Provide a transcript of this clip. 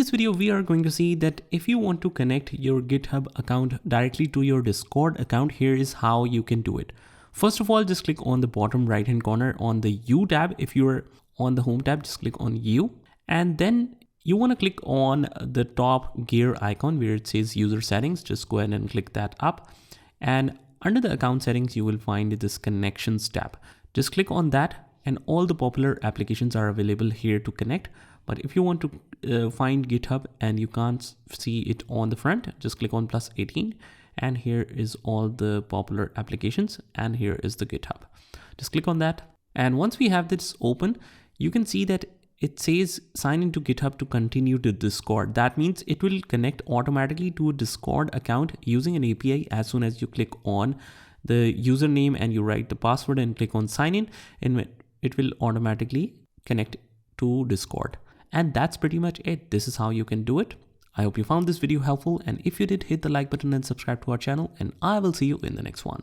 this video, we are going to see that if you want to connect your GitHub account directly to your Discord account, here is how you can do it. First of all, just click on the bottom right hand corner on the U tab. If you're on the home tab, just click on U, and then you want to click on the top gear icon where it says user settings. Just go ahead and click that up, and under the account settings, you will find this connections tab. Just click on that, and all the popular applications are available here to connect. But if you want to find GitHub and you can't see it on the front, just click on +18, and here is all the popular applications, and here is the GitHub. Just click on that, and once we have this open, you can see that it says sign into GitHub to continue to Discord. That means it will connect automatically to a Discord account using an API as soon as you click on the username and you write the password and click on sign in, and it will automatically connect to Discord. And that's pretty much it. This is how you can do it. I hope you found this video helpful, and if you did, hit the like button and subscribe to our channel, and I will see you in the next one.